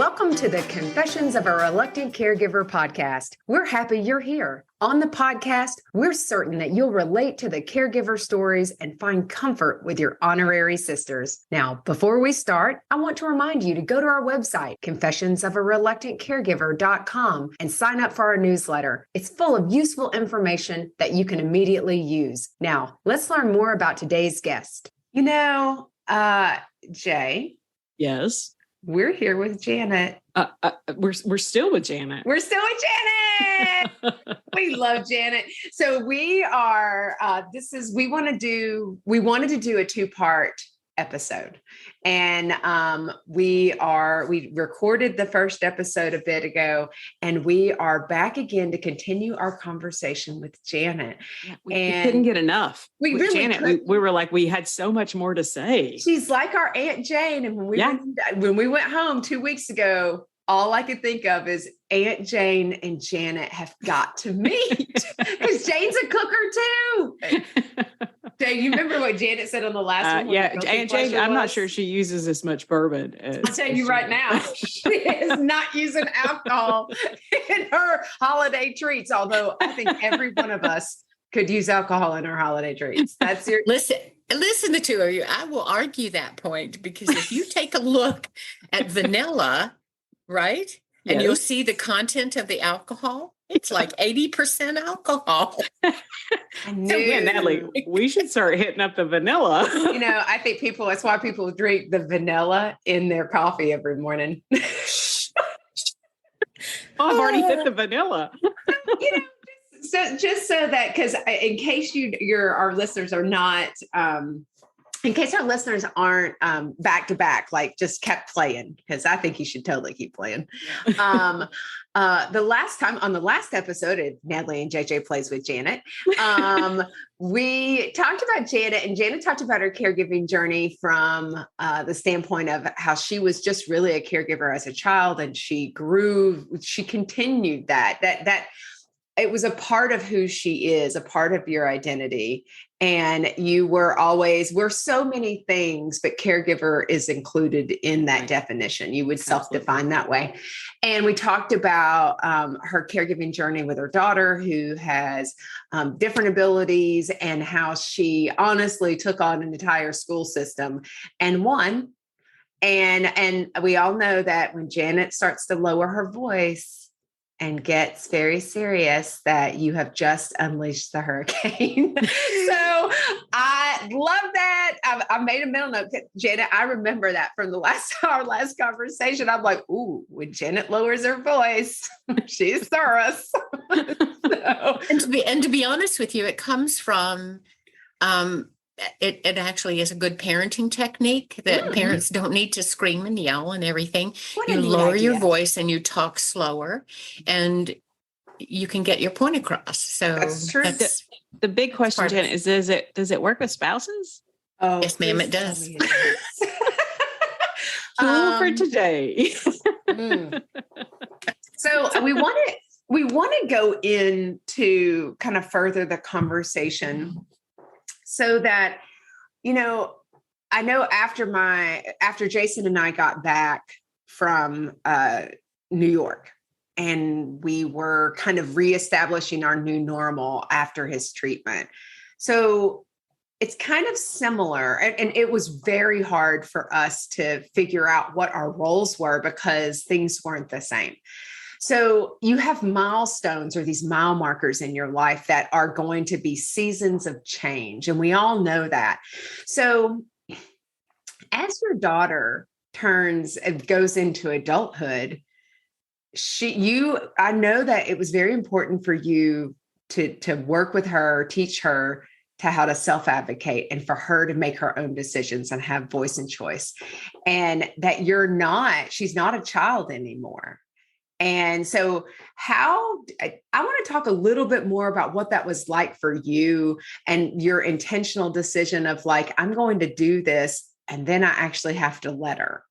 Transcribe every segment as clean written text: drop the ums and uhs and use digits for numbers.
Welcome to the Confessions of a Reluctant Caregiver podcast. We're happy you're here. On the podcast, we're certain that you'll relate to the caregiver stories and find comfort with your honorary sisters. Now, before we start, I want to remind you to go to our website, confessionsofareluctantcaregiver.com, and sign up for our newsletter. It's full of useful information that you can immediately use. Now, let's learn more about today's guest. Jay. Yes. We're here with Janet. We're still with Janet. We're still with Janet. We love Janet. So we are, we wanted to do a 2-part episode. And we recorded the first episode a bit ago, and we are back again to continue our conversation with Janet. Yeah, we couldn't get enough. We really Janet. We were like, we had so much more to say. She's like our Aunt Jane. And when we went home 2 weeks ago, all I could think of is Aunt Jane and Janet have got to meet because Jane's a cooker too. Jay, you remember what Janet said on the last one? Yeah, Aunt Jane, I'm not sure she uses as much bourbon. I'll tell you right now, she is not using alcohol in her holiday treats, although I think every one of us could use alcohol in our holiday treats. That's your... Listen, the two of you, I will argue that point because if you take a look at vanilla, right? And you'll see the content of the alcohol. It's like 80% alcohol. Natalie, we should start hitting up the vanilla. I think that's why people drink the vanilla in their coffee every morning. I've already hit the vanilla. So just so that, because in case our listeners are not, in case our listeners aren't back to back, like just kept playing, because I think you should totally keep playing. On the last episode, Natalie and JJ Plays with Janet, we talked about Janet, and Janet talked about her caregiving journey from the standpoint of how she was just really a caregiver as a child, and she continued that it was a part of who she is, a part of your identity. And we're so many things, but caregiver is included in that definition. You would self-define that way. And we talked about her caregiving journey with her daughter who has different abilities, and how she honestly took on an entire school system and won. And we all know that when Janet starts to lower her voice and gets very serious, that you have just unleashed the hurricane. So I love that. I made a mental note. Janet, I remember that from our last conversation. I'm like, ooh, when Janet lowers her voice, she's thorough. And to be honest with you, it comes from, it actually is a good parenting technique that parents don't need to scream and yell and everything. You lower your voice and you talk slower, and you can get your point across. So that's true. The big question, Janet, is does it work with spouses? Oh, yes, ma'am, it does. Tool for today. So we want to go into kind of further the conversation, so that, I know after Jason and I got back from New York, and we were kind of reestablishing our new normal after his treatment. So it's kind of similar. And it was very hard for us to figure out what our roles were because things weren't the same. So you have milestones, or these mile markers in your life that are going to be seasons of change. And we all know that. So as your daughter goes into adulthood, I know that it was very important for you to work with her, teach her how to self-advocate, and for her to make her own decisions and have voice and choice, and that she's not a child anymore. And so I want to talk a little bit more about what that was like for you, and your intentional decision of like, I'm going to do this, and then I actually have to let her.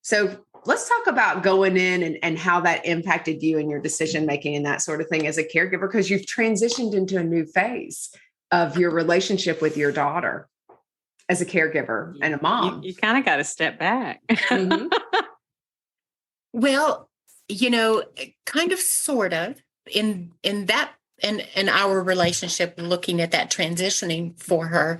So let's talk about going in and how that impacted you and your decision-making and that sort of thing as a caregiver, because you've transitioned into a new phase of your relationship with your daughter as a caregiver and a mom. You kind of got to step back. Mm-hmm. Well, kind of, sort of, in that, in our relationship, looking at that transitioning for her,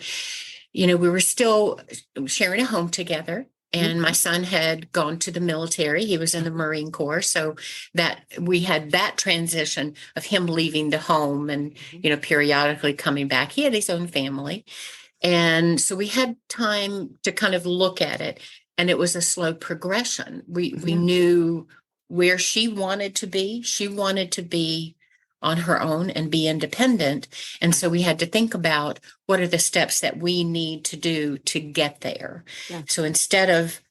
we were still sharing a home together. And my son had gone to the military. He was in the Marine Corps. So that we had that transition of him leaving the home and, periodically coming back. He had his own family. And so we had time to kind of look at it. And it was a slow progression. We knew where she wanted to be. She wanted to be on her own and be independent. And so we had to think about what are the steps that we need to do to get there. Yeah. So instead of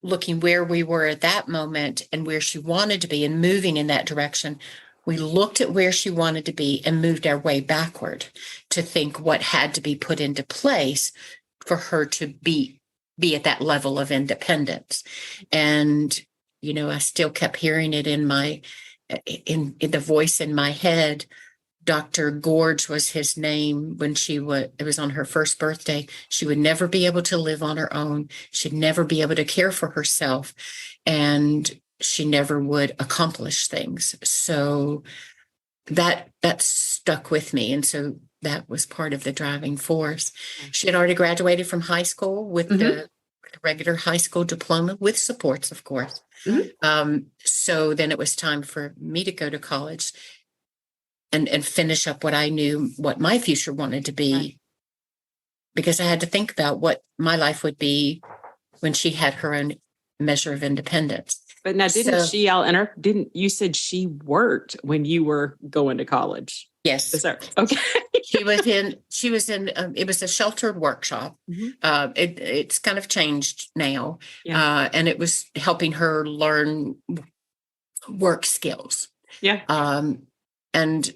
looking where we were at that moment and where she wanted to be and moving in that direction, we looked at where she wanted to be and moved our way backward to think what had to be put into place for her to be at that level of independence. And, I still kept hearing it in the voice in my head. Dr. Gorge was his name when it was on her first birthday. She would never be able to live on her own. She'd never be able to care for herself. And she never would accomplish things. So that stuck with me. And so that was part of the driving force. She had already graduated from high school with the regular high school diploma with supports, of course. So then it was time for me to go to college and finish up what I knew, what my future wanted to be, because I had to think about what my life would be when she had her own measure of independence. But now, didn't you said she worked when you were going to college? Yes. Okay. She was in, it was a sheltered workshop. It's kind of changed now. Yeah. And it was helping her learn work skills. Yeah. And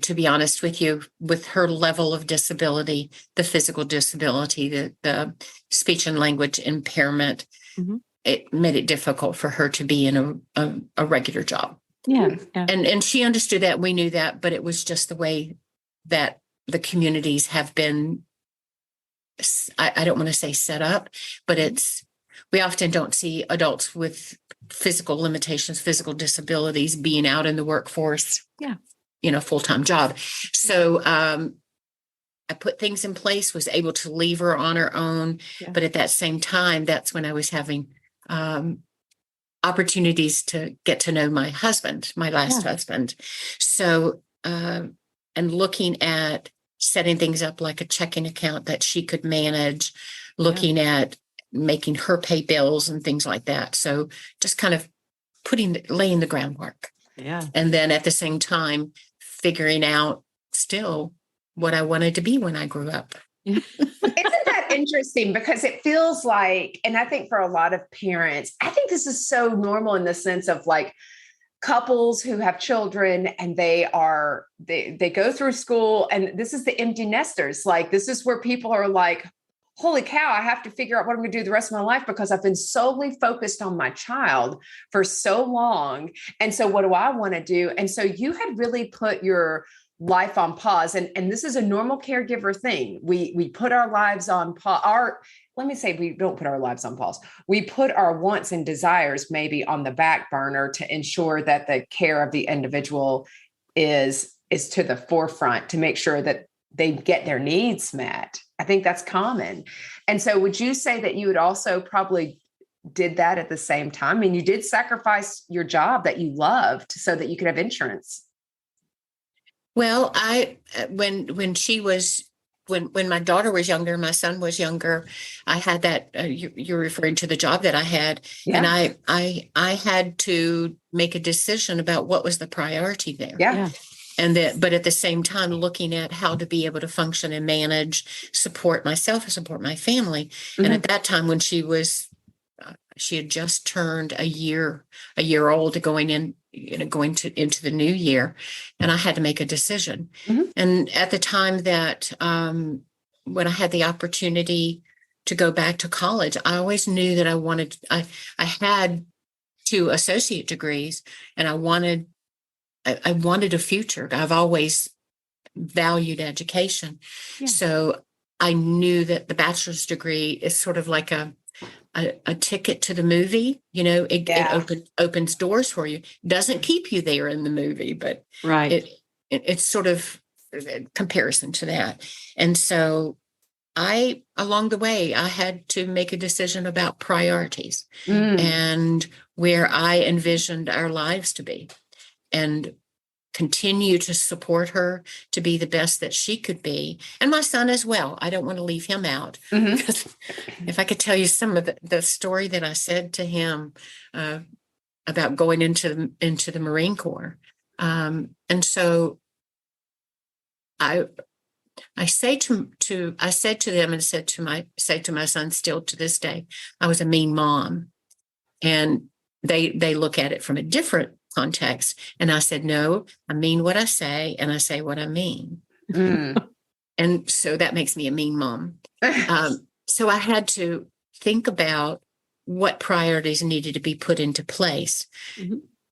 to be honest with you, with her level of disability, the physical disability, the speech and language impairment, it made it difficult for her to be in a regular job. Yeah. And she understood that. We knew that, but it was just the way that the communities have been, I don't want to say set up, but we often don't see adults with physical limitations, physical disabilities being out in the workforce. Yeah. Full-time job. So I put things in place, was able to leave her on her own. Yeah. But at that same time, that's when I was having opportunities to get to know my husband, my last husband. So, and looking at setting things up like a checking account that she could manage, looking at making her pay bills and things like that. So just kind of laying the groundwork. Yeah. And then at the same time, figuring out still what I wanted to be when I grew up. Isn't that interesting? Because it feels like, and I think for a lot of parents, I think this is so normal in the sense of like couples who have children and they go through school, and this is the empty nesters. Like, this is where people are like, holy cow, I have to figure out what I'm going to do the rest of my life because I've been solely focused on my child for so long. And so what do I want to do? And so you had really put your life on pause. And this is a normal caregiver thing. We put our lives on pause. Let me say, we don't put our lives on pause. We put our wants and desires maybe on the back burner to ensure that the care of the individual is to the forefront, to make sure that they get their needs met. I think that's common. And so would you say that you would also probably did that at the same time? I mean, you did sacrifice your job that you loved so that you could have insurance. Well, when my daughter was younger, my son was younger, I had that, you're referring to the job that I had. Yeah. And I had to make a decision about what was the priority there. Yeah. But at the same time, looking at how to be able to function and manage, support myself and support my family. Mm-hmm. And at that time, when she had just turned a year old, going into the new year, and I had to make a decision. Mm-hmm. And at the time that when I had the opportunity to go back to college, I always knew that I had 2 associate degrees, and I wanted a future. I've always valued education. Yeah. So I knew that the bachelor's degree is sort of like a a ticket to the movie. It opens doors for you. Doesn't keep you there in the movie, but Right. it's sort of a comparison to that. And so along the way, I had to make a decision about priorities and where I envisioned our lives to be, and continue to support her to be the best that she could be. And my son as well. I don't want to leave him out. Because if I could tell you some of the story that I said to him about going into the Marine Corps. And so I said to them, and say to my son still to this day, I was a mean mom. And they look at it from a different context. And I said, no, I mean what I say, and I say what I mean. And so that makes me a mean mom. So I had to think about what priorities needed to be put into place.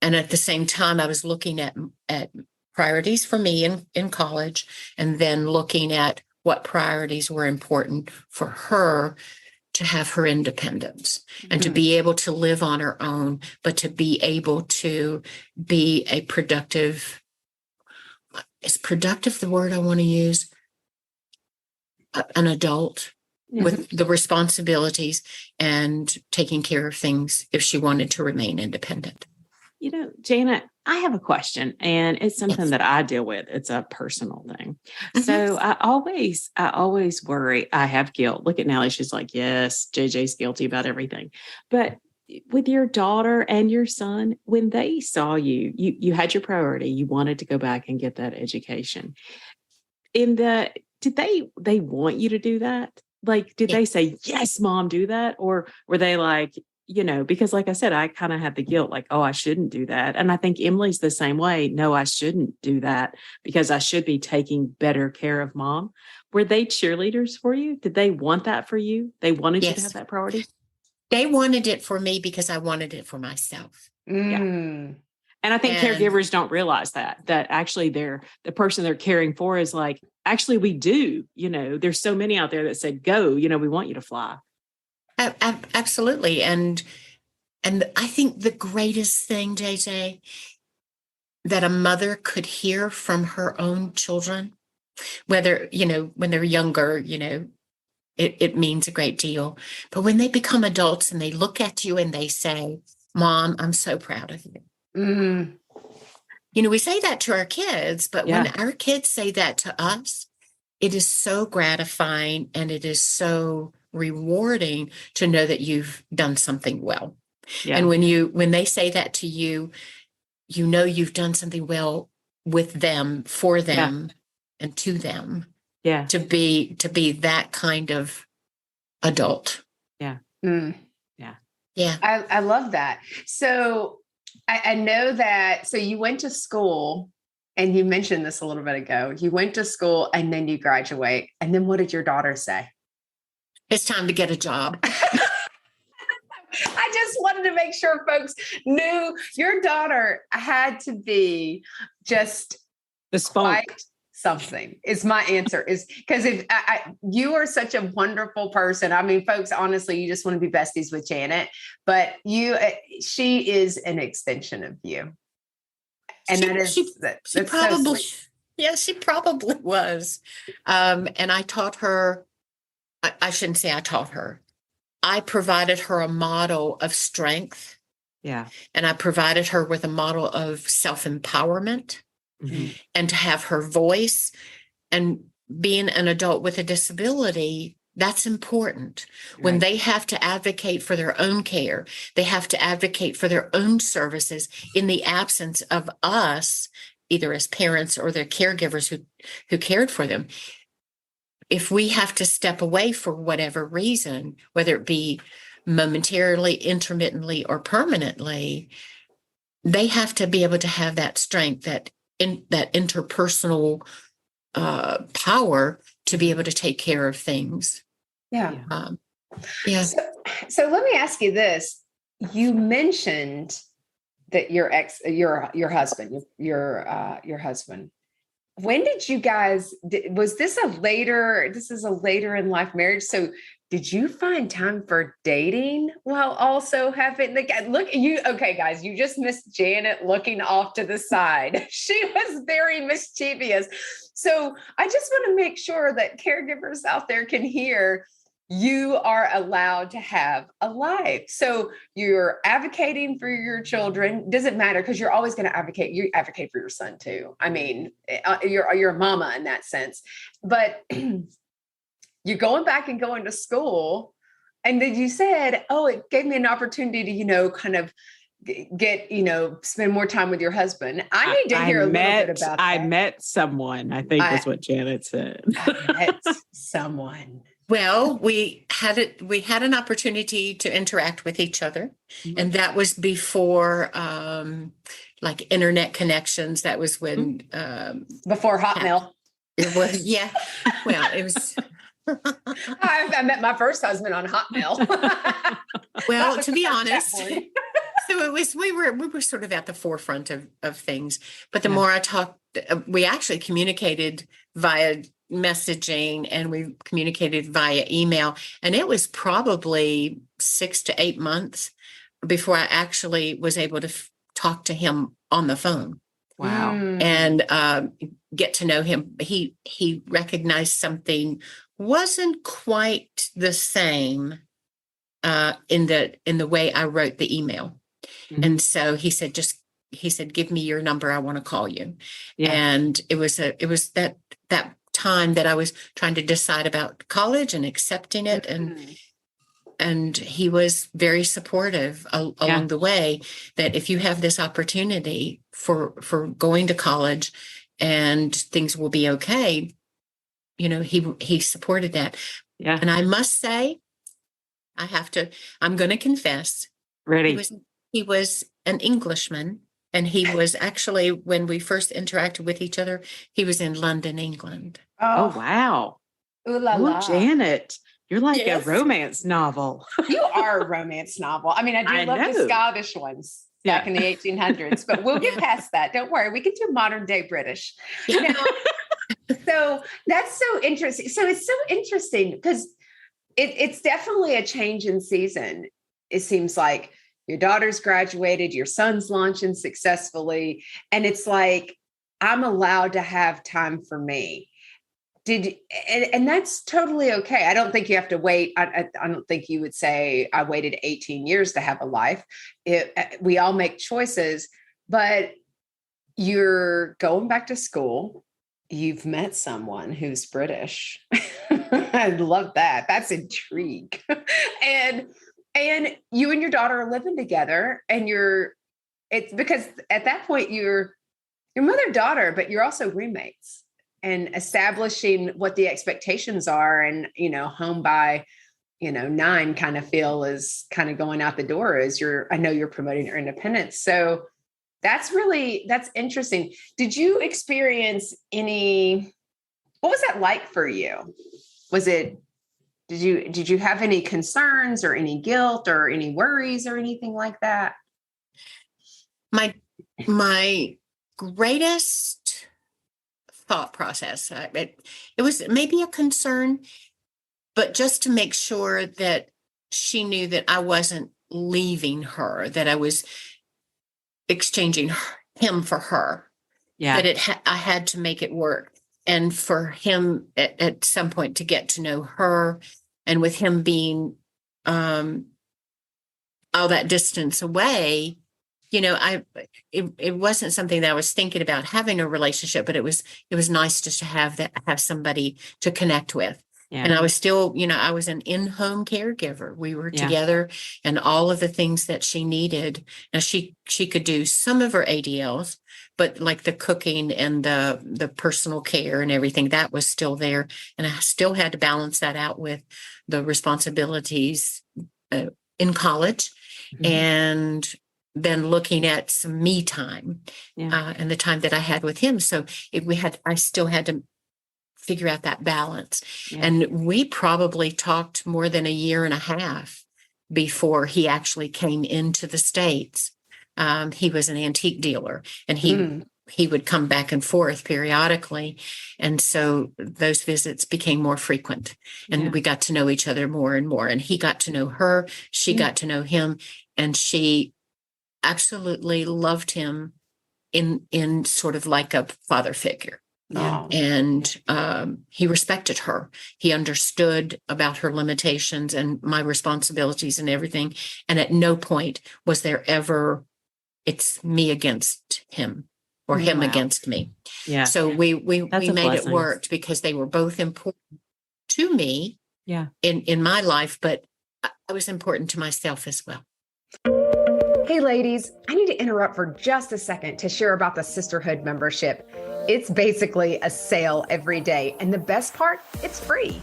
And at the same time, I was looking at priorities for me in college, and then looking at what priorities were important for her to have her independence and to be able to live on her own, but to be able to be a productive, is productive the word I want to use? An adult with the responsibilities and taking care of things if she wanted to remain independent. Janet, I have a question, and it's something that I deal with. It's a personal thing. So I always worry. I have guilt. Look at Nellie. She's like, yes, JJ's guilty about everything. But with your daughter and your son, when they saw you had your priority. You wanted to go back and get that education. Did they want you to do that? Like, did they say, yes, mom, do that? Or were they like, because like I said, I kind of had the guilt, like, oh, I shouldn't do that. And I think Emily's the same way. No, I shouldn't do that because I should be taking better care of mom. Were they cheerleaders for you? Did they want that for you? They wanted you to have that priority? They wanted it for me because I wanted it for myself. Yeah. And I think caregivers don't realize that actually the person they're caring for is like, actually, we do, there's so many out there that said, go, we want you to fly. Absolutely. And I think the greatest thing, JJ, that a mother could hear from her own children, whether, when they're younger, it means a great deal. But when they become adults and they look at you and they say, Mom, I'm so proud of you. We say that to our kids, but when our kids say that to us, it is so gratifying and it is so rewarding to know that you've done something well. Yeah. And when they say that to you, you've done something well with them, for them, and to them. Yeah. To be that kind of adult. Yeah. Yeah. Yeah. I love that. So I know that, so you went to school, and you mentioned this a little bit ago. You went to school and then you graduate. And then what did your daughter say? It's time to get a job. I just wanted to make sure folks knew your daughter had to be just the spunk. Something is my answer, is because if you are such a wonderful person. I mean, folks, honestly, you just want to be besties with Janet, but she is an extension of you. And she probably, she probably was. And I taught her, I shouldn't say I taught her. I provided her a model of strength. Yeah. And I provided her with a model of self-empowerment. And to have her voice, and being an adult with a disability, that's important. Right. When they have to advocate for their own care, they have to advocate for their own services in the absence of us, either as parents or their caregivers who cared for them. If we have to step away for whatever reason, whether it be momentarily, intermittently, or permanently, they have to be able to have that strength, that interpersonal power to be able to take care of things. Yeah. Yeah. So let me ask you this. You mentioned that your husband, when did you guys, was this a later, this is a later in life marriage? So did you find time for dating while also having the guy? Look, you, okay, guys, you just missed Janet looking off to the side. She was very mischievous. So I just want to make sure that caregivers out there can hear you are allowed to have a life. So you're advocating for your children. Doesn't matter, because you're always going to advocate. You advocate for your son too. I mean, you're a mama in that sense. But you're going back and going to school. And then you said, oh, it gave me an opportunity to, kind of get, spend more time with your husband. I need to hear a little bit about that. I met someone, I think was what Janet said. I met someone. Well, we had an opportunity to interact with each other. Mm-hmm. And that was before like internet connections. That was when before Hotmail. It was, yeah. Well, it was I met my first husband on Hotmail. Well, to be honest, so it was, we were sort of at the forefront of things, but the more I talked, we actually communicated via messaging and we communicated via email. And it was probably 6 to 8 months before I actually was able to talk to him on the phone. Wow. And get to know him. He recognized something wasn't quite the same in the way I wrote the email. Mm-hmm. And so he said, give me your number. I want to call you. Yeah. And it was that time that I was trying to decide about college and accepting it. And he was very supportive along the way, that if you have this opportunity for going to college and things will be okay, he supported that. Yeah. And I must say, I'm going to confess. Ready. He was an Englishman, and he was actually, when we first interacted with each other, he was in London, England. Oh wow. Ooh la la. Janet. You're like a romance novel. You are a romance novel. I mean, I love the Scottish ones back in the 1800s, but we'll get past that. Don't worry. We can do modern day British. So that's so interesting. So it's so interesting because it's definitely a change in season. It seems like your daughter's graduated, your son's launching successfully. And it's like, I'm allowed to have time for me. And that's totally okay. I don't think you have to wait. I don't think you would say I waited 18 years to have a life. We all make choices, but you're going back to school. You've met someone who's British. I love that. That's intrigue. And you and your daughter are living together, and it's because at that point you're mother-daughter, but you're also roommates. And establishing what the expectations are, and, home by, 9 kind of feel is kind of going out the door as I know you're promoting your independence. So that's interesting. Did you experience what was that like for you? Did you have any concerns or any guilt or any worries or anything like that? My greatest thought process, it was maybe a concern, but just to make sure that she knew that I wasn't leaving her, that I was exchanging him for her. Yeah, that I had to make it work, and for him at some point to get to know her, and with him being all that distance away. It wasn't something that I was thinking about having a relationship, but it was nice just to have somebody to connect with. Yeah. And I was still, I was an in-home caregiver. We were together, and all of the things that she needed. Now she could do some of her ADLs, but like the cooking and the personal care and everything, that was still there. And I still had to balance that out with the responsibilities in college. Mm-hmm. And then looking at some me time and the time that I had with him. So I still had to figure out that balance. Yeah. And we probably talked more than 1.5 years before he actually came into the States. He was an antique dealer, and he he would come back and forth periodically. And so those visits became more frequent, and we got to know each other more and more. And he got to know her, she got to know him, and she absolutely loved him in sort of like a father figure. Yeah. And he respected her. He understood about her limitations and my responsibilities and everything. And at no point was there ever, it's me against him or him against me. Yeah. So we made it blessing. work because they were both important to me in my life, but I was important to myself as well. Hey, ladies, I need to interrupt for just a second to share about the Sisterhood membership. It's basically a sale every day. And the best part, it's free.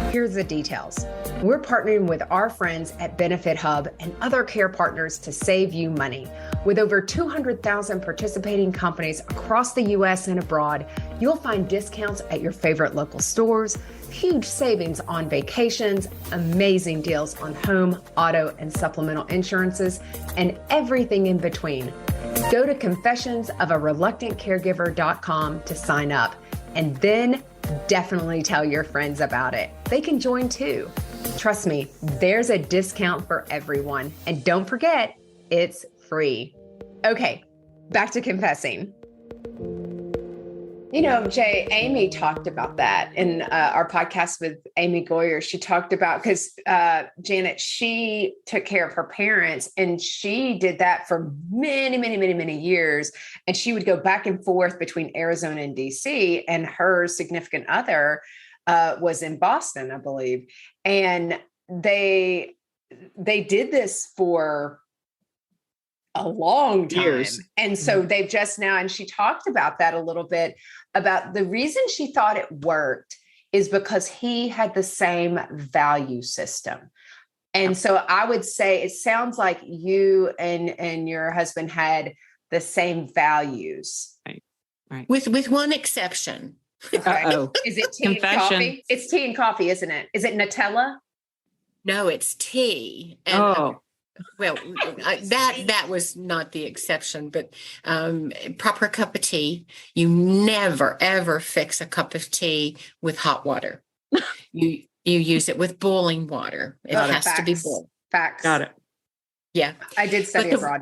Here's the details. We're partnering with our friends at Benefit Hub and other care partners to save you money. With over 200,000 participating companies across the U.S. and abroad, you'll find discounts at your favorite local stores, huge savings on vacations, amazing deals on home, auto, and supplemental insurances, and everything in between. Go to confessionsofareluctantcaregiver.com to sign up, and then definitely tell your friends about it. They can join too. Trust me, there's a discount for everyone. And don't forget, it's free. Okay, back to confessing. You know, Jay, Amy talked about that in our podcast with Amy Goyer. She talked about, because Janet, she took care of her parents, and she did that for many, many, many, many years. And she would go back and forth between Arizona and DC, and her significant other was in Boston, I believe. And they did this for a long time. Years. And so they've just now, and she talked about that a little bit, about the reason she thought it worked is because he had the same value system. And so I would say it sounds like you and your husband had the same values. Right. With one exception. Okay. Is it tea and coffee? It's tea and coffee, isn't it? Is it Nutella? No, it's tea. And, well, that was not the exception, but proper cup of tea. You never, ever fix a cup of tea with hot water. You use it with boiling water. It has to be boiled. Facts. Got it. Yeah. I did study abroad.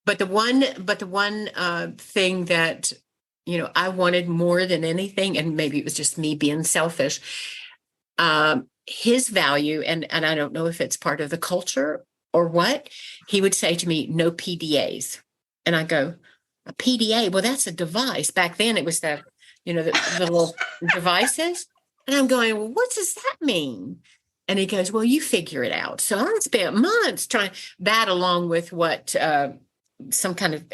But the one thing that, you know, I wanted more than anything, and maybe it was just me being selfish, his value, and I don't know if it's part of the culture or what, he would say to me, no PDAs. And I go, a PDA? Well, that's a device. Back then it was the little devices. And I'm going, well, what does that mean? And he goes, well, you figure it out. So I spent months trying that, along with what, some kind of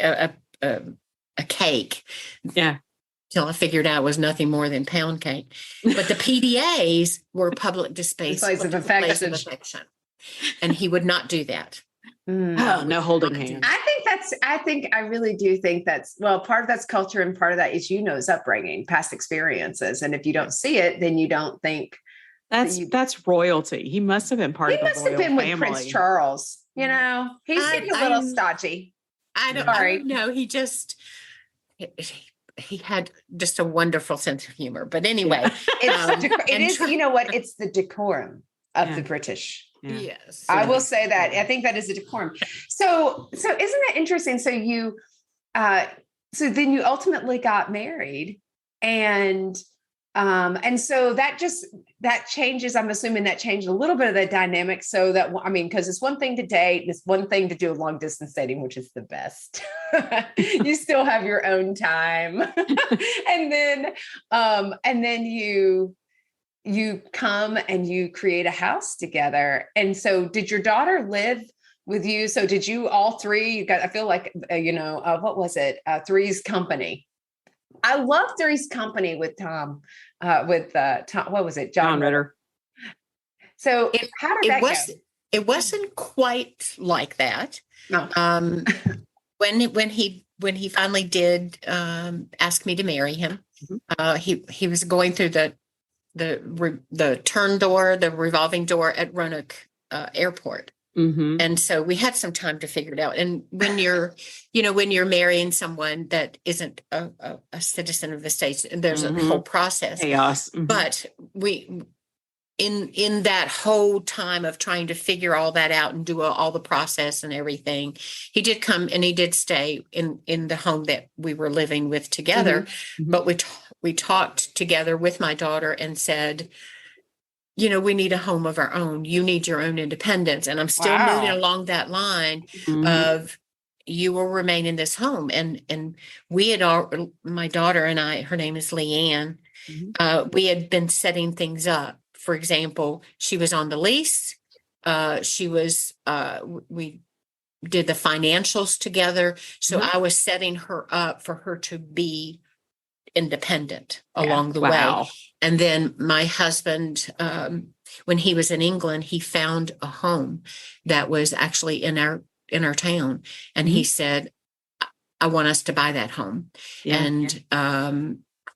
a cake. Yeah. Till I figured out it was nothing more than pound cake. But the PDAs were public displays of affection. And he would not do that. No holding hands. I really do think that's, well, part of that's culture, and part of that is, his upbringing, past experiences. And if you don't see it, then you don't think that's royalty. He must have been part of the royal family. He must have been with Prince Charles. You know, he's getting a little stodgy. I don't know. He just, he had just a wonderful sense of humor. But anyway, you know what? It's the decorum of the British. Yeah. Yes. I will say that. I think that is a decorum. So isn't that interesting? So so then you ultimately got married, and so that changes. I'm assuming that changed a little bit of the dynamic. So that, I mean, because it's one thing to date, it's one thing to do long distance dating, which is the best. You still have your own time, and then you come and you create a house together. And so did your daughter live with you? So did you all three, I feel like, what was it? Three's Company. I love Three's Company with Tom, Tom, what was it? John Ritter. So how did that go? It wasn't quite like that. No. When he finally did ask me to marry him, he was going through the turn door, the revolving door at Roanoke Airport. Mm-hmm. And so we had some time to figure it out. And when you're, when you're marrying someone that isn't a citizen of the States, there's a whole process. Chaos. Mm-hmm. But in that whole time of trying to figure all that out and do all the process and everything, he did come and he did stay in the home that we were living with together. Mm-hmm. But we talked together with my daughter and said, we need a home of our own. You need your own independence. And I'm still moving along that line of you will remain in this home. And we had my daughter and I, her name is Leanne. We had been setting things up. For example, she was on the lease. We did the financials together. So I was setting her up for her to be independent along the way. And then my husband, when he was in England, he found a home that was actually in our town. And he said, I want us to buy that home. And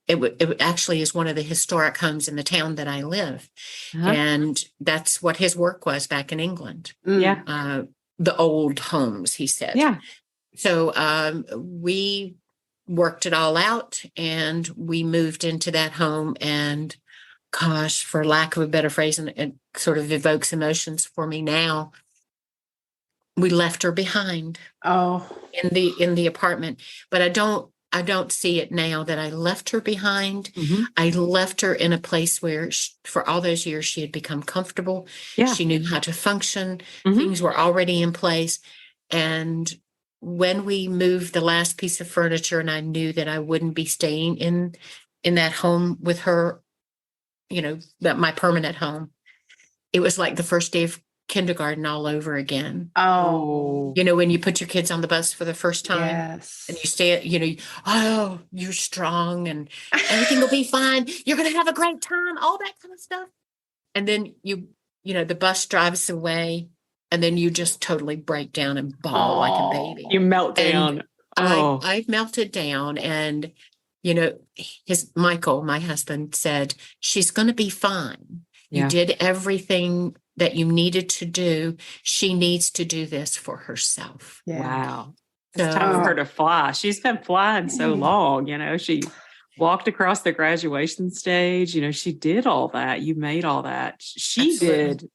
it actually is one of the historic homes in the town that I live. And that's what his work was back in England. The old homes, he said. So we worked it all out and we moved into that home. And gosh, for lack of a better phrase, and it sort of evokes emotions for me now, we left her behind in the apartment. But I don't see it now that I left her behind. I left her in a place where for all those years she had become comfortable. She knew how to function. Things were already in place. And when we moved the last piece of furniture and I knew that I wouldn't be staying in that home with her, that my permanent home, it was like the first day of kindergarten all over again. When you put your kids on the bus for the first time and you stay, you're strong and everything will be fine. You're going to have a great time, all that kind of stuff. And then the bus drives away and then you just totally break down and bawl like a baby. You melt down. I melted down and, Michael, my husband, said, she's going to be fine. You did everything that you needed to do. She needs to do this for herself. Wow. It's time for her to fly. She's been flying so long, she walked across the graduation stage. She did all that. You made all that. She Absolutely. did,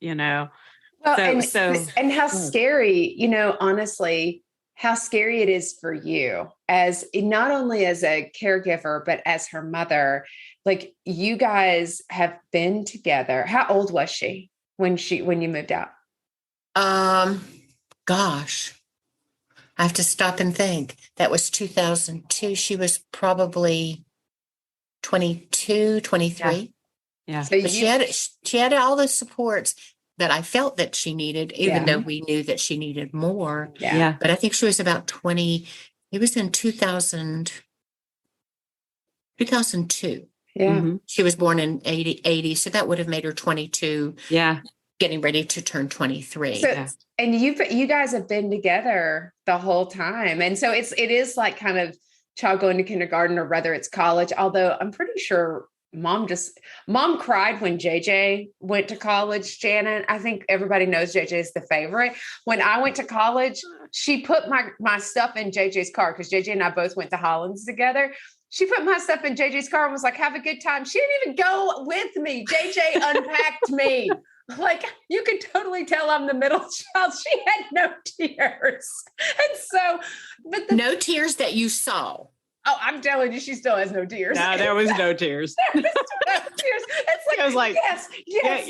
Well, and how scary, honestly, how scary it is for you as not only as a caregiver, but as her mother. Like you guys have been together. How old was she when you moved out? Gosh, I have to stop and think. That was 2002. She was probably 22, 23. Yeah. So she had all the supports that I felt that she needed, even though we knew that she needed more. Yeah. But I think she was about 20. It was in 2002. Yeah. She was born in 80. So that would have made her 22. Yeah. Getting ready to turn 23. So, and you guys have been together the whole time. And so it is like kind of child going to kindergarten or whether it's college, although I'm pretty sure mom cried when JJ went to college, Janet. I think everybody knows JJ is the favorite. When I went to college, she put my stuff in JJ's car because JJ and I both went to Hollins together. She put my stuff in JJ's car and was like, have a good time. She didn't even go with me. JJ unpacked me. Like you could totally tell I'm the middle child. She had no tears. And so, but no tears that you saw. Oh, I'm telling you, she still has no tears. No, there was no tears. There was no tears. It's like, I was like, yes, get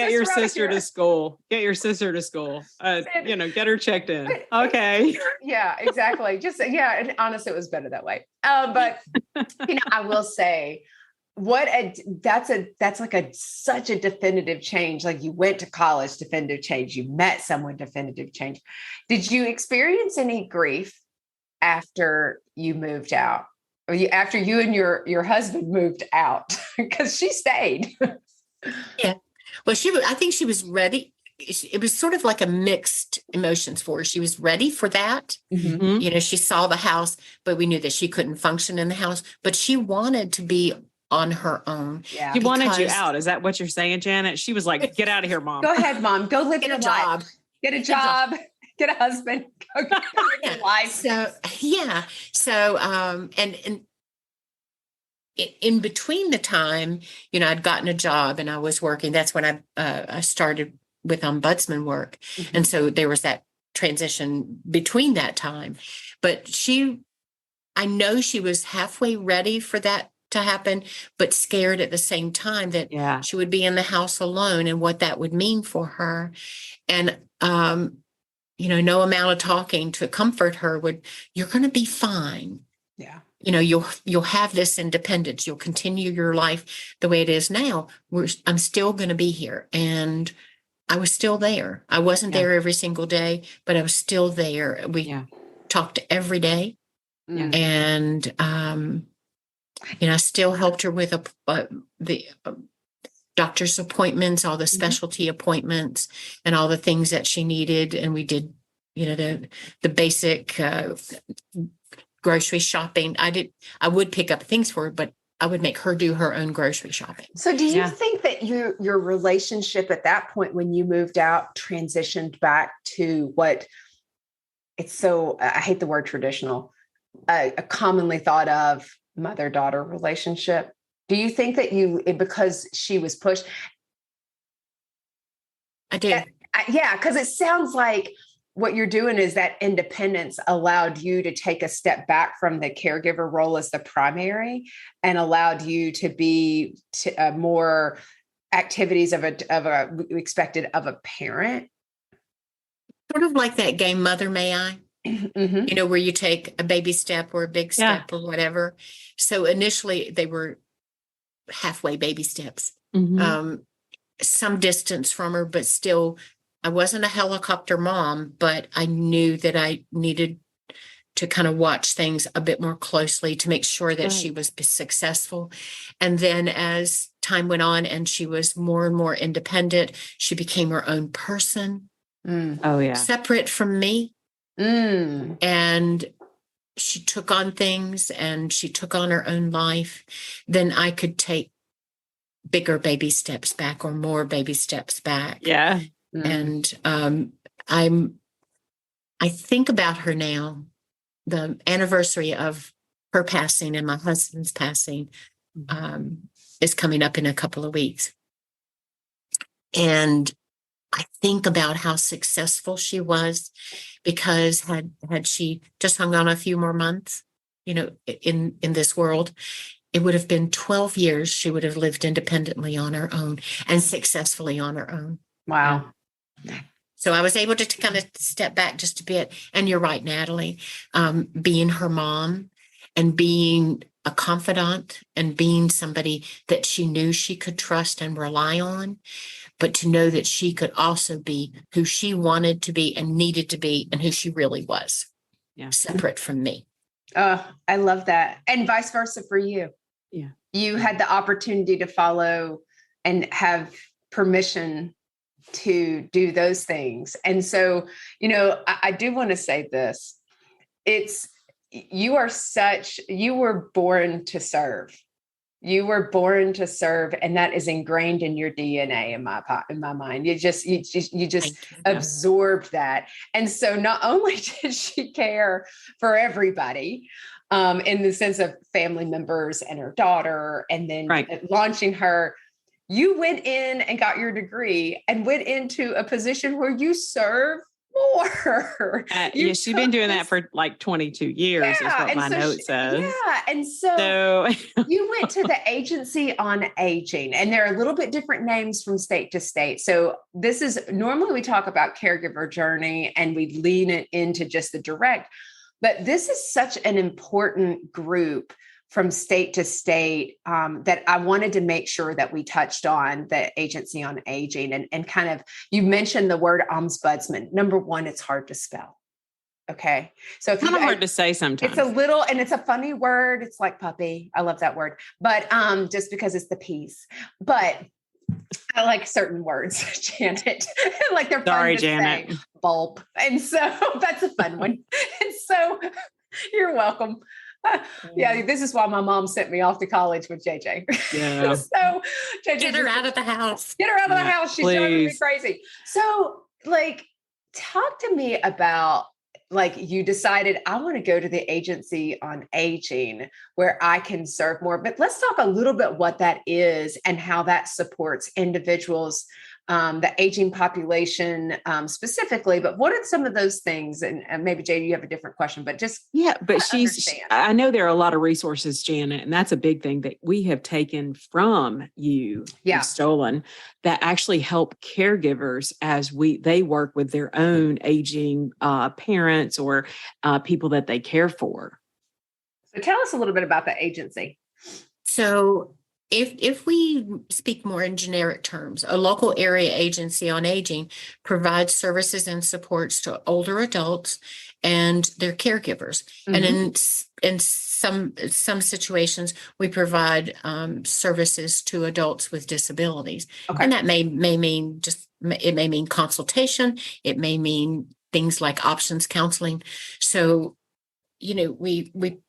your sister to school. Get your sister to school. Get her checked in. Okay. Yeah, exactly. And honestly, it was better that way. But I will say, that's like such a definitive change. Like you went to college, definitive change. You met someone, definitive change. Did you experience any grief after you moved out, or after you and your husband moved out? Because she stayed. Yeah. Well, I think she was ready. It was sort of like a mixed emotions for her. She was ready for that. Mm-hmm. She saw the house, but we knew that she couldn't function in the house, but she wanted to be on her own. Yeah. She wanted you out. Is that what you're saying, Janet? She was like, get out of here, Mom. Go ahead, Mom. Go live Get your a job. life. Get a job, get a husband, go get a wife. So, and in between the time, I'd gotten a job and I was working. That's when I started with ombudsman work. Mm-hmm. And so there was that transition between that time. But I know she was halfway ready for that to happen, but scared at the same time that she would be in the house alone and what that would mean for her. And, no amount of talking to comfort her you're going to be fine. Yeah. You'll have this independence. You'll continue your life the way it is now. I'm still going to be here. And I was still there. I wasn't there every single day, but I was still there. We talked every day. And, I still helped her with the doctor's appointments, all the specialty appointments and all the things that she needed. And we did, the basic, grocery shopping. I would pick up things for her, but I would make her do her own grocery shopping. So do you think that your relationship at that point, when you moved out, transitioned back to what it's so, I hate the word traditional, a commonly thought of mother-daughter relationship? Do you think that because she was pushed? I do. Because it sounds like what you're doing is that independence allowed you to take a step back from the caregiver role as the primary and allowed you to be more activities of expected of a parent. Sort of like that game, Mother May I? Mm-hmm. Where you take a baby step or a big step or whatever. So initially they were halfway baby steps, some distance from her, but still I wasn't a helicopter mom, but I knew that I needed to kind of watch things a bit more closely to make sure that she was successful. And then as time went on and she was more and more independent, she became her own person. Separate from me. And she took on things and she took on her own life. Then I could take bigger baby steps back or more baby steps back. Yeah. And I think about her now, the anniversary of her passing and my husband's passing is coming up in a couple of weeks. And I think about how successful she was, because had she just hung on a few more months, in this world, it would have been 12 years she would have lived independently on her own and successfully on her own. Wow. So I was able to kind of step back just a bit. And you're right, Natalie, being her mom and being a confidant and being somebody that she knew she could trust and rely on, but to know that she could also be who she wanted to be and needed to be and who she really was, separate from me. I love that. And vice versa for you. Yeah. You had the opportunity to follow and have permission to do those things. And so, I do want to say this. You were born to serve. You were born to serve, and that is ingrained in your DNA in my mind. You just absorbed that. And so not only did she care for everybody, in the sense of family members and her daughter, and then launching her, you went in and got your degree and went into a position where you serve more. She's been doing that for like 22 years is what my note says. Yeah. And so you went to the Agency on Aging, and there are a little bit different names from state to state. So this is normally we talk about caregiver journey and we lean it into just the direct, but this is such an important group from state to state that I wanted to make sure that we touched on the Agency on Aging and kind of, you mentioned the word ombudsman. Number one, it's hard to spell. Okay. So it's kind of hard to say sometimes. It's a little, and it's a funny word. It's like puppy. I love that word, but just because it's the piece, but I like certain words, Janet, like they're sorry, fun to Janet. say. Bulb. And so that's a fun one. And so you're welcome. Yeah, this is why my mom sent me off to college with JJ. Yeah. So JJ, get her out of the house. Get her out of the house. She's driving me crazy. So talk to me about, like, you decided I want to go to the agency on aging where I can serve more, but let's talk a little bit what that is and how that supports individuals, the aging population specifically, but what are some of those things? And maybe Jada, you have a different question, but just yeah, but understand. I know there are a lot of resources, Janet, and that's a big thing that we have taken from you, Yeah. you've stolen, that actually help caregivers as they work with their own aging parents or people that they care for. So tell us a little bit about the agency. So if we speak more in generic terms, a local area agency on aging provides services and supports to older adults and their caregivers. Mm-hmm. And in some situations, we provide services to adults with disabilities. Okay. And that may mean it may mean consultation. It may mean things like options counseling. So, we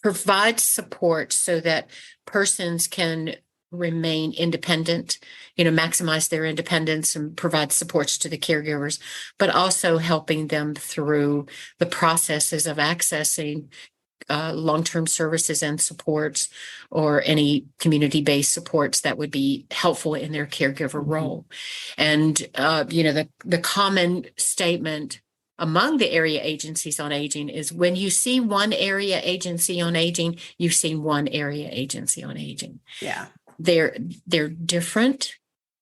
provide support so that persons can remain independent, maximize their independence and provide supports to the caregivers, but also helping them through the processes of accessing long-term services and supports or any community-based supports that would be helpful in their caregiver role. And, the common statement among the area agencies on aging is when you see one area agency on aging, you've seen one area agency on aging. Yeah. They're different.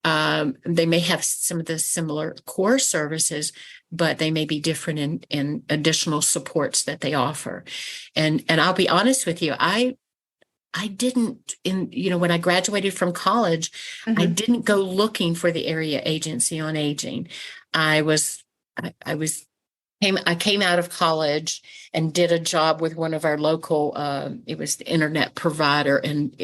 They may have some of the similar core services, but they may be different in additional supports that they offer. And I'll be honest with you, I didn't when I graduated from college, Mm-hmm. I didn't go looking for the area agency on aging. I came out of college and did a job with one of our local, it was the internet provider. And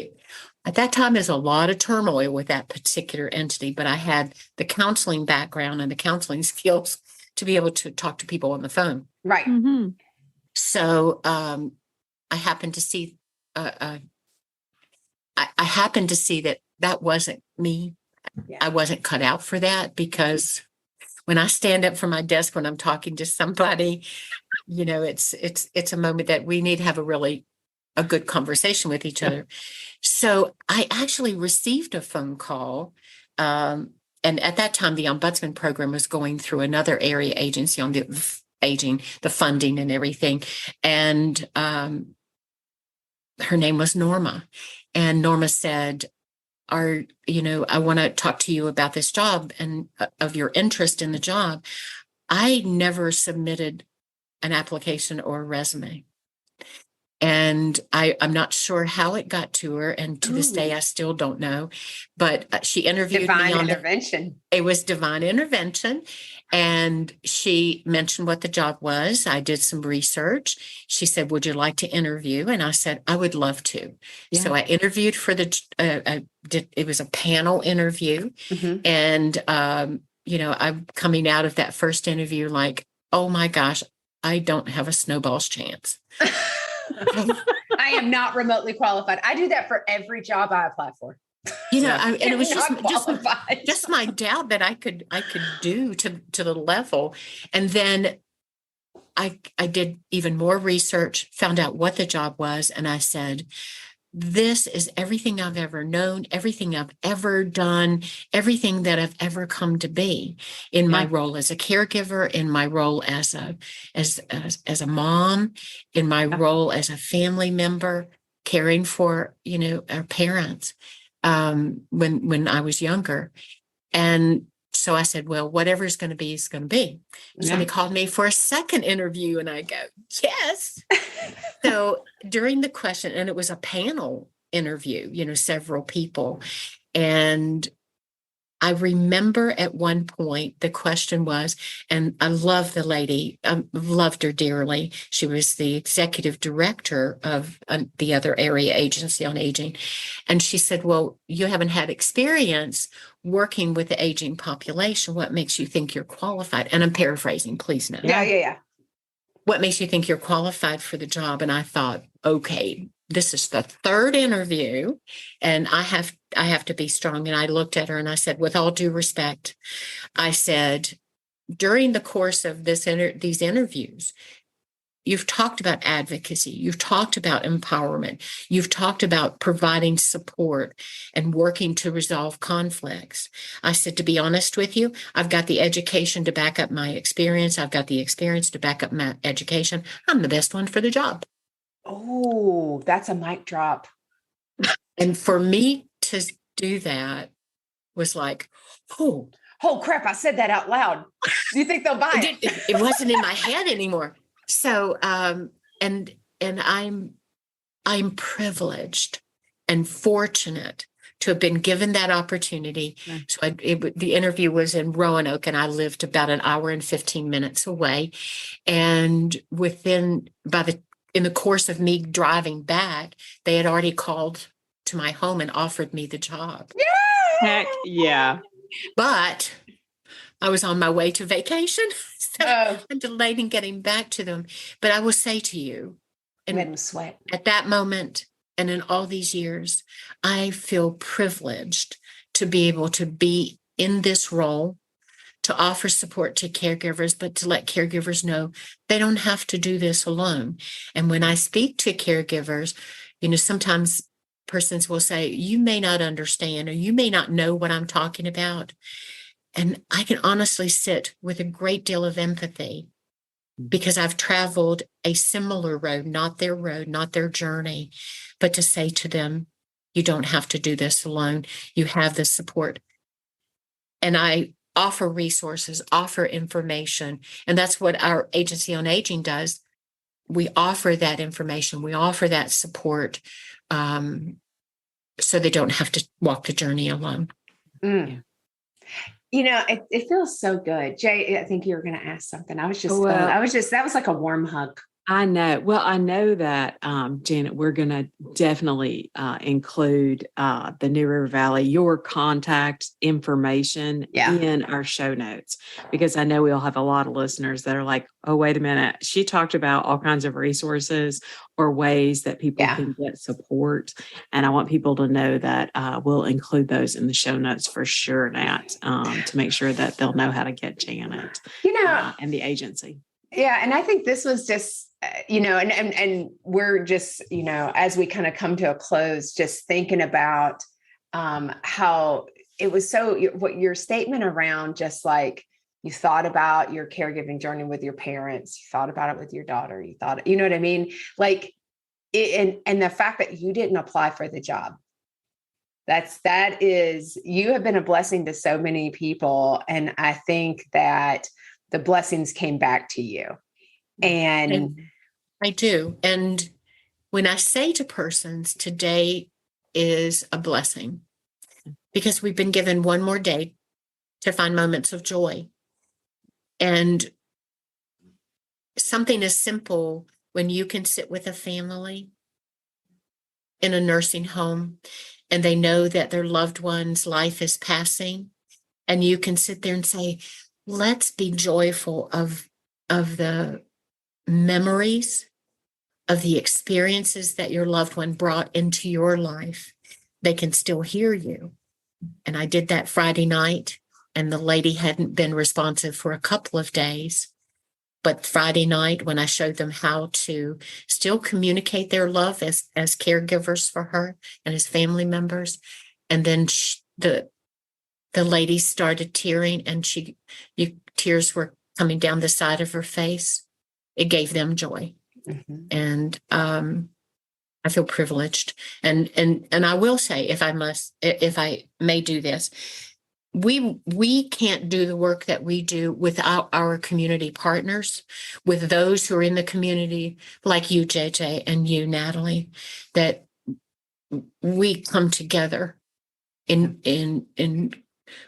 at that time, there's a lot of turmoil with that particular entity, but I had the counseling background and the counseling skills to be able to talk to people on the phone. Right. Mm-hmm. So I happened to see, I happened to see that wasn't me. Yeah. I wasn't cut out for that, because when I stand up from my desk when I'm talking to somebody, it's a moment that we need to have a good conversation with each other. So I actually received a phone call. And at that time, the Ombudsman program was going through another area agency on the aging, the funding and everything. And her name was Norma. And Norma said, I want to talk to you about this job and of your interest in the job. I never submitted an application or a resume. And I'm not sure how it got to her. And to this day, I still don't know. But she interviewed me Divine on intervention. It was divine intervention. And she mentioned what the job was. I did some research. She said, would you like to interview? And I said, I would love to. Yeah. So I interviewed for it was a panel interview. Mm-hmm. And, I'm coming out of that first interview like, oh my gosh, I don't have a snowball's chance. I am not remotely qualified. I do that for every job I apply for. And it was qualified. just my doubt that I could do to the level. And then I did even more research, found out what the job was. And I said, this is everything I've ever known, everything I've ever done, everything that I've ever come to be in my role as a caregiver, in my role as a mom, in my role as a family member, caring for, our parents when I was younger. And so I said, well, whatever's going to be is going to be. So they called me for a second interview and I go, yes. So during the question, and it was a panel interview, several people. And I remember at one point the question was, and I love the lady, loved her dearly. She was the executive director of the other area agency on aging. And she said, well, you haven't had experience working with the aging population. What makes you think you're qualified? And I'm paraphrasing, please note. Yeah. What makes you think you're qualified for the job? And I thought, okay, this is the third interview and I have to be strong. And I looked at her and I said, with all due respect, I said, during the course of these interviews, you've talked about advocacy. You've talked about empowerment. You've talked about providing support and working to resolve conflicts. I said, to be honest with you, I've got the education to back up my experience. I've got the experience to back up my education. I'm the best one for the job. Oh, that's a mic drop. And for me to do that was like, oh crap, I said that out loud. Do you think they'll buy it? It wasn't in my head anymore. So, and I'm privileged and fortunate to have been given that opportunity. Mm. So the interview was in Roanoke, and I lived about an hour and 15 minutes away. And in the course of me driving back, they had already called to my home and offered me the job. Yeah! Heck yeah. But I was on my way to vacation, so I'm delayed in getting back to them. But I will say to you, and made them sweat at that moment, and in all these years, I feel privileged to be able to be in this role, to offer support to caregivers, but to let caregivers know they don't have to do this alone. And when I speak to caregivers, sometimes persons will say, you may not understand, or you may not know what I'm talking about. And I can honestly sit with a great deal of empathy because I've traveled a similar road, not their journey, but to say to them, you don't have to do this alone. You have the support. And I offer resources, offer information. And that's what our Agency on Aging does. We offer that information. We offer that support so they don't have to walk the journey alone. Mm. It feels so good. Jay, I think you were going to ask something. That was like a warm hug. I know. Well, I know that, Janet, we're going to definitely include the New River Valley, your contact information in our show notes, because I know we'll have a lot of listeners that are like, oh, wait a minute. She talked about all kinds of resources or ways that people can get support. And I want people to know that we'll include those in the show notes for sure, Nat, to make sure that they'll know how to get Janet and the agency. Yeah. And I think this was just, and we're just, as we kind of come to a close, just thinking about how it was what your statement around just like you thought about your caregiving journey with your parents, you thought about it with your daughter, you thought, you know what I mean? Like, and the fact that you didn't apply for the job. You have been a blessing to so many people. And I think that the blessings came back to you. And I do. And when I say to persons, today is a blessing, because we've been given one more day to find moments of joy. And something as simple when you can sit with a family in a nursing home and they know that their loved one's life is passing, and you can sit there and say, let's be joyful of the memories, of the experiences that your loved one brought into your life. They can still hear you. And I did that Friday night, and the lady hadn't been responsive for a couple of days. But Friday night, when I showed them how to still communicate their love as caregivers for her and as family members, and then the lady started tearing, and tears were coming down the side of her face. It gave them joy. Mm-hmm. And I feel privileged. And I will say, if I may do this, we can't do the work that we do without our community partners, with those who are in the community, like you, JJ, and you, Natalie, that we come together in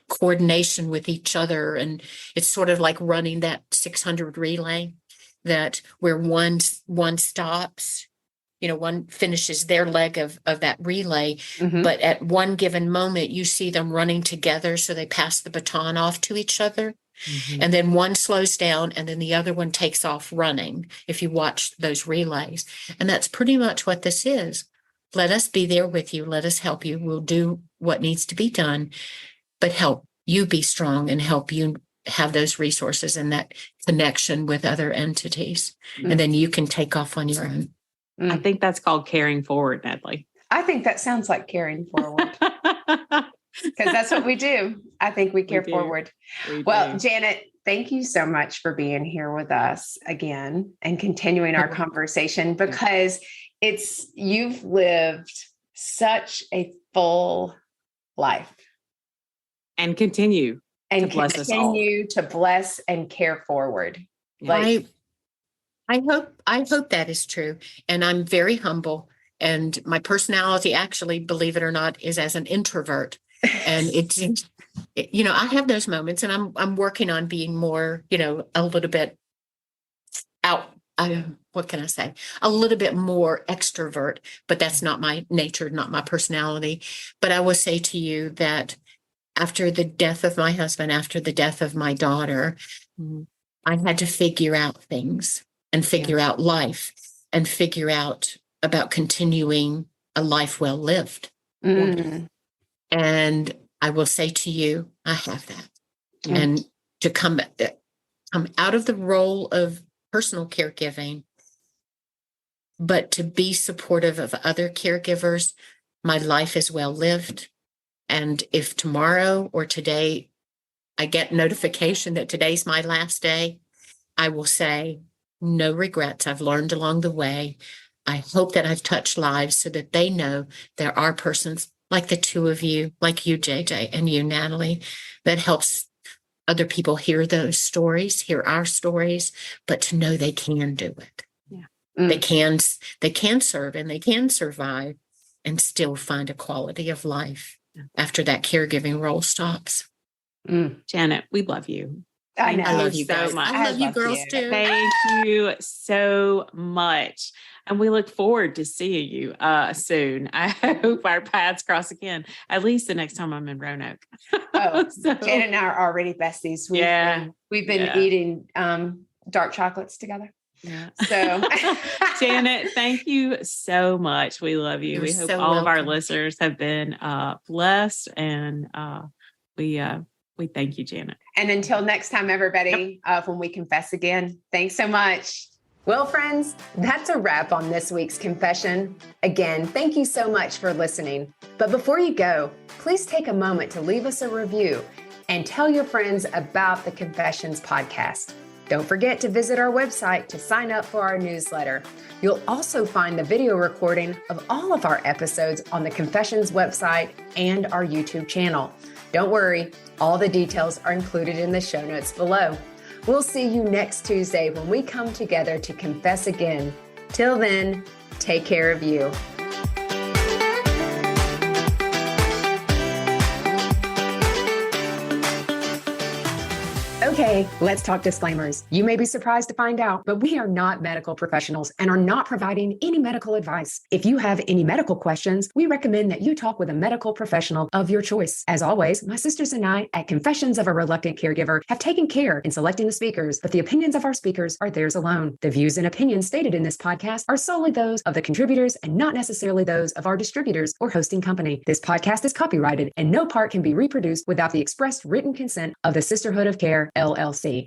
coordination with each other. And it's sort of like running that 600 relay, that where one stops, one finishes their leg of that relay, mm-hmm. but at one given moment, you see them running together. So they pass the baton off to each other. Mm-hmm. And then one slows down, and then the other one takes off running, if you watch those relays. And that's pretty much what this is. Let us be there with you. Let us help you. We'll do what needs to be done, but help you be strong and help you have those resources and that connection with other entities. And then you can take off on your own. I think that's called caring forward, Natalie. I think that sounds like caring forward. Because that's what we do. I think we care forward. Well, Janet, thank you so much for being here with us again and continuing our conversation, because you've lived such a full life. And continue to bless and care forward. I hope that is true. And I'm very humble. And my personality, actually, believe it or not, is as an introvert. And I have those moments, and I'm working on being more, a little bit out. What can I say? A little bit more extrovert, but that's not my nature, not my personality. But I will say to you that after the death of my husband, after the death of my daughter, I had to figure out things and figure out life and figure out about continuing a life well lived. And I will say to you, I have that. And to come out of the role of personal caregiving, but to be supportive of other caregivers, my life is well lived. And if tomorrow or today I get notification that today's my last day, I will say, no regrets. I've learned along the way. I hope that I've touched lives so that they know there are persons like the two of you, like you, JJ, and you, Natalie, that helps other people hear those stories, hear our stories, but to know they can do it. They can serve and they can survive and still find a quality of life after that caregiving role stops. Janet, we love you. I know. I love you so guys. much. I love you girls too. Thank you so much. And we look forward to seeing you soon. I hope our paths cross again, at least the next time I'm in Roanoke. Janet and I are already besties. We've been eating dark chocolates together. Yeah. So Janet, thank you so much. We love you. We hope all of our listeners have been blessed, and we thank you, Janet. And until next time, everybody, when we confess again, thanks so much. Well, friends, that's a wrap on this week's confession. Again, thank you so much for listening. But before you go, please take a moment to leave us a review and tell your friends about the Confessions podcast. Don't forget to visit our website to sign up for our newsletter. You'll also find the video recording of all of our episodes on the Confessions website and our YouTube channel. Don't worry, all the details are included in the show notes below. We'll see you next Tuesday when we come together to confess again. Till then, take care of you. Okay, let's talk disclaimers. You may be surprised to find out, but we are not medical professionals and are not providing any medical advice. If you have any medical questions, we recommend that you talk with a medical professional of your choice. As always, my sisters and I at Confessions of a Reluctant Caregiver have taken care in selecting the speakers, but the opinions of our speakers are theirs alone. The views and opinions stated in this podcast are solely those of the contributors and not necessarily those of our distributors or hosting company. This podcast is copyrighted and no part can be reproduced without the express written consent of the Sisterhood of Care, LLC.